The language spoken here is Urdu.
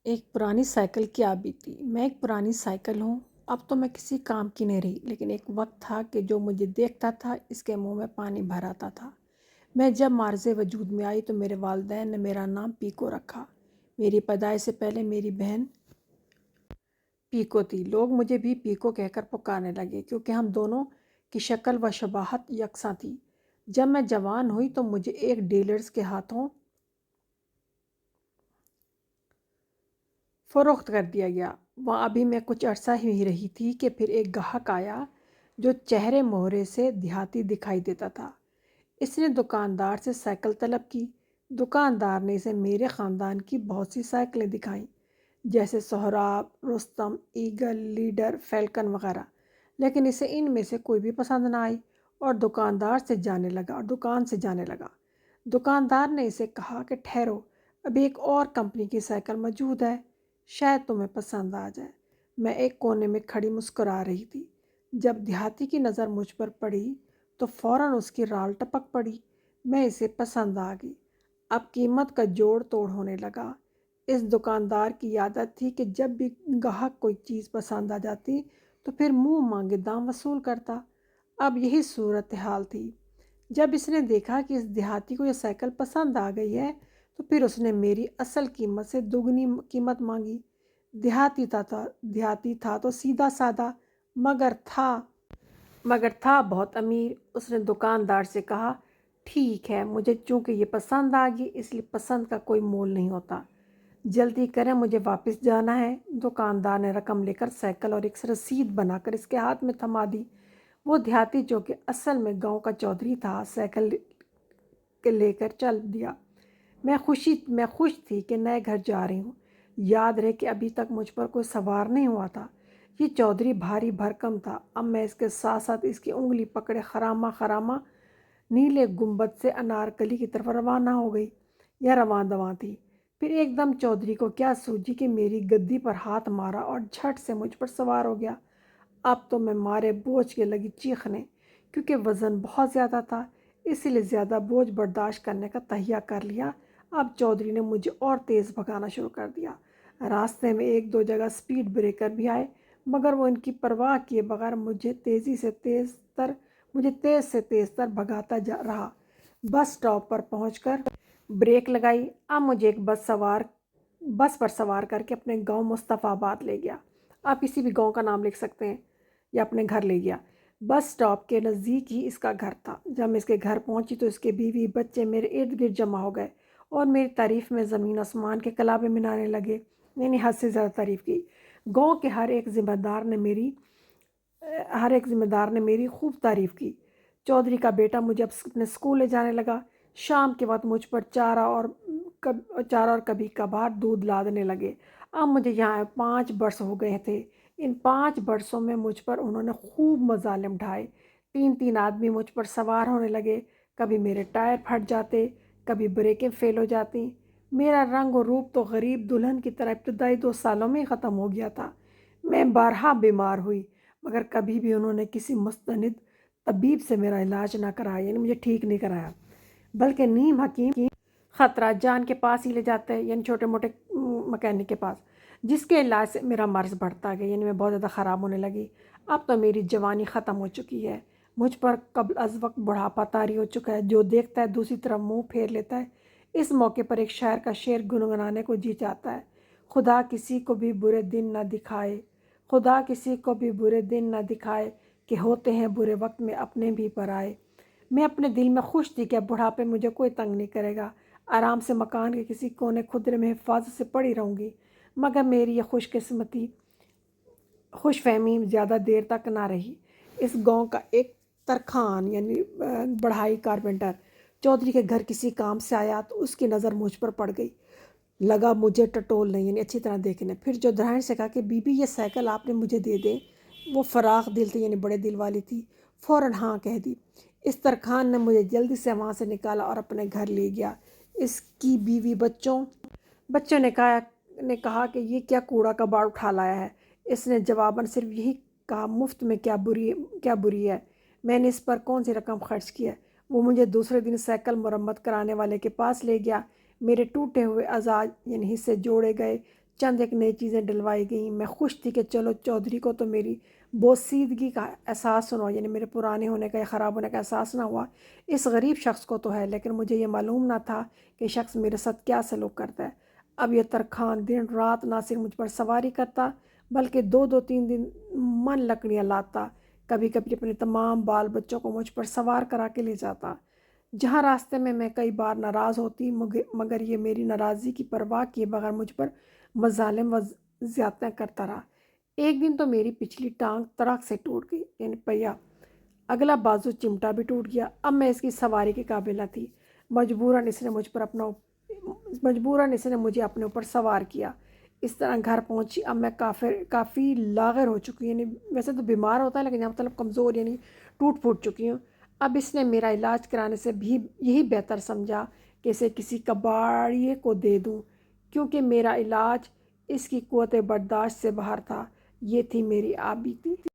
ایک پرانی سائیکل کی عابد تھی۔ میں ایک پرانی سائیکل ہوں، اب تو میں کسی کام کی نہیں رہی، لیکن ایک وقت تھا کہ جو مجھے دیکھتا تھا اس کے منہ میں پانی بھر آتا تھا۔ میں جب معرض وجود میں آئی تو میرے والدین نے میرا نام پیکو رکھا۔ میری پیدائش سے پہلے میری بہن پیکو تھی۔ لوگ مجھے بھی پیکو کہہ کر پکارنے لگے کیونکہ ہم دونوں کی شکل و شباہت یکساں تھی۔ جب میں جوان ہوئی تو مجھے ایک ڈیلرز کے ہاتھوں فروخت کر دیا گیا۔ وہاں ابھی میں کچھ عرصہ ہی رہی تھی کہ پھر ایک گاہک آیا جو چہرے مہرے سے دیہاتی دکھائی دیتا تھا۔ اس نے دکاندار سے سائیکل طلب کی۔ دکاندار نے اسے میرے خاندان کی بہت سی سائیکلیں دکھائیں، جیسے Sohrab, Rustam, Eagle, Leader, Falcon وغیرہ، لیکن اسے ان میں سے کوئی بھی پسند نہ آئی اور دکان سے جانے لگا۔ دکاندار نے اسے کہا کہ ٹھہرو، ابھی ایک اور کمپنی کی سائیکل موجود ہے، شاید تمہیں پسند آ جائے۔ میں ایک کونے میں کھڑی مسکرا رہی تھی۔ جب دیہاتی کی نظر مجھ پر پڑی تو فوراً اس کی رال ٹپک پڑی۔ میں اسے پسند آ گئی۔ اب قیمت کا جوڑ توڑ ہونے لگا۔ اس دکاندار کی عادت تھی کہ جب بھی گاہک کوئی چیز پسند آ جاتی تو پھر منہ مانگے دام وصول کرتا۔ اب یہی صورتحال تھی۔ جب اس نے دیکھا کہ اس دیہاتی کو یہ سائیکل پسند آ گئی ہے تو پھر اس نے میری اصل قیمت سے دوگنی قیمت مانگی۔ دیہاتی تھا تو سیدھا سادہ، مگر تھا بہت امیر۔ اس نے دکاندار سے کہا، ٹھیک ہے، مجھے چونکہ یہ پسند آ گئی اس لیے پسند کا کوئی مول نہیں ہوتا، جلدی کریں، مجھے واپس جانا ہے۔ دکاندار نے رقم لے کر سائیکل اور ایک رسید بنا کر اس کے ہاتھ میں تھما دی۔ وہ دیہاتی جو کہ اصل میں گاؤں کا چودھری تھا، سائیکل لے کر چل دیا۔ میں خوش تھی کہ نئے گھر جا رہی ہوں۔ یاد رہے کہ ابھی تک مجھ پر کوئی سوار نہیں ہوا تھا۔ یہ چودھری بھاری بھرکم تھا۔ اب میں اس کے ساتھ ساتھ اس کی انگلی پکڑے خرامہ نیلے گنبد سے انارکلی کی طرف روانہ ہو گئی یا رواں دواں تھی۔ پھر ایک دم چودھری کو کیا سوجی کہ میری گدی پر ہاتھ مارا اور جھٹ سے مجھ پر سوار ہو گیا۔ اب تو میں مارے بوجھ کے لگی چیخنے، کیونکہ وزن بہت زیادہ تھا، اسی لیے زیادہ بوجھ برداشت کرنے کا تہیہ کر لیا۔ اب چودھری نے مجھے اور تیز بھگانا شروع کر دیا۔ راستے میں ایک دو جگہ سپیڈ بریکر بھی آئے، مگر وہ ان کی پرواہ کیے بغیر مجھے تیز سے تیز تر بھگاتا رہا۔ بس سٹاپ پر پہنچ کر بریک لگائی۔ اب مجھے ایک بس پر سوار کر کے اپنے گاؤں مصطفیٰ آباد لے گیا۔ آپ کسی بھی گاؤں کا نام لکھ سکتے ہیں، یا اپنے گھر لے گیا۔ بس سٹاپ کے نزدیک ہی اس کا گھر تھا۔ جب میں اس کے گھر پہنچی تو اس کے بیوی بچے میرے ارد گرد جمع ہو گئے اور میری تعریف میں زمین آسمان کے کلابے منانے لگے۔ میں نے حد سے زیادہ تعریف کی۔ گاؤں کے ہر ایک ذمہ دار نے میری خوب تعریف کی۔ چودھری کا بیٹا مجھے اپنے اسکول لے جانے لگا۔ شام کے وقت مجھ پر چارہ اور کبھی کبھار دودھ لادنے لگے۔ اب مجھے یہاں 5 برس ہو گئے تھے۔ ان 5 برسوں میں مجھ پر انہوں نے خوب مظالم ڈھائے۔ 3 آدمی مجھ پر سوار ہونے لگے۔ کبھی میرے ٹائر پھٹ جاتے، کبھی بریکیں فیل ہو جاتی۔ میرا رنگ و روپ تو غریب دلہن کی طرح ابتدائی 2 سالوں میں ہی ختم ہو گیا تھا۔ میں بارہا بیمار ہوئی، مگر کبھی بھی انہوں نے کسی مستند طبیب سے میرا علاج نہ کرایا، یعنی مجھے ٹھیک نہیں کرایا، بلکہ نیم حکیم کی خطرہ جان کے پاس ہی لے جاتے ہیں، یعنی چھوٹے موٹے مکینک کے پاس، جس کے علاج سے میرا مرض بڑھتا گیا، یعنی میں بہت زیادہ خراب ہونے لگی۔ اب تو میری جوانی ختم ہو چکی ہے، مجھ پر قبل از وقت بڑھاپا طاری ہو چکا ہے۔ جو دیکھتا ہے دوسری طرف منہ پھیر لیتا ہے۔ اس موقع پر ایک شاعر کا شعر گنگنانے کو جی چاہتا ہے، خدا کسی کو بھی برے دن نہ دکھائے کہ ہوتے ہیں برے وقت میں اپنے بھی پرائے۔ میں اپنے دل میں خوش تھی کہ اب بڑھاپے مجھے کوئی تنگ نہیں کرے گا، آرام سے مکان کے کسی کونے خدرے میں حفاظت سے پڑی رہوں گی۔ مگر میری یہ خوش فہمی زیادہ دیر تک نہ رہی۔ اس گاؤں کا ایک ترکھان یعنی بڑھائی کارپینٹر چودھری کے گھر کسی کام سے آیا تو اس کی نظر مجھ پر پڑ گئی۔ لگا مجھے ٹٹولنے، یعنی اچھی طرح دیکھنے۔ پھر جو درائن سے کہا کہ بی بی یہ سائیکل آپ نے مجھے دے دیں، وہ فراخ دل تھی، یعنی بڑے دل والی تھی، فوراً ہاں کہہ دی۔ اس ترکھان نے مجھے جلدی سے وہاں سے نکالا اور اپنے گھر لے گیا۔ اس کی بیوی بچوں نے کہا کہ یہ کیا کوڑا کباڑ اٹھا لایا ہے۔ اس نے جواباً صرف یہی کہا، مفت میں کیا بری ہے، میں نے اس پر کون سی رقم خرچ کی ہے۔ وہ مجھے دوسرے دن سائیکل مرمت کرانے والے کے پاس لے گیا۔ میرے ٹوٹے ہوئے اعضاء یعنی حصے جوڑے گئے، چند ایک نئی چیزیں ڈلوائی گئیں۔ میں خوش تھی کہ چلو چودھری کو تو میری بوسیدگی کا احساس نہ ہوا، یعنی میرے پرانے ہونے کا یا خراب ہونے کا احساس نہ ہوا۔ اس غریب شخص کو تو ہے، لیکن مجھے یہ معلوم نہ تھا کہ شخص میرے ساتھ کیا سلوک کرتا ہے۔ اب یہ ترکھان دن رات نہ صرف مجھ پر سواری کرتا بلکہ دو دو تین دن من لکڑیاں لاتا، کبھی کبھی اپنے تمام بال بچوں کو مجھ پر سوار کرا کے لے جاتا۔ جہاں راستے میں کئی بار ناراض ہوتی مگر یہ میری ناراضی کی پرواہ کیے بغیر مجھ پر مظالم و زیادتیاں کرتا رہا۔ ایک دن تو میری پچھلی ٹانگ تڑاک سے ٹوٹ گئی، یعنی پہیا، اگلا بازو چمٹا بھی ٹوٹ گیا۔ اب میں اس کی سواری کے قابل نہ تھی۔ مجبوراً اس نے مجھے اپنے اوپر سوار کیا۔ اس طرح گھر پہنچی۔ اب میں کافی لاغر ہو چکی ہوں، یعنی ویسے تو بیمار ہوتا ہے لیکن یہاں مطلب کمزور، یعنی ٹوٹ پھوٹ چکی ہوں۔ اب اس نے میرا علاج کرانے سے بھی یہی بہتر سمجھا کہ اسے کسی کباڑیے کو دے دوں، کیونکہ میرا علاج اس کی قوت برداشت سے باہر تھا۔ یہ تھی میری آپ بیتی۔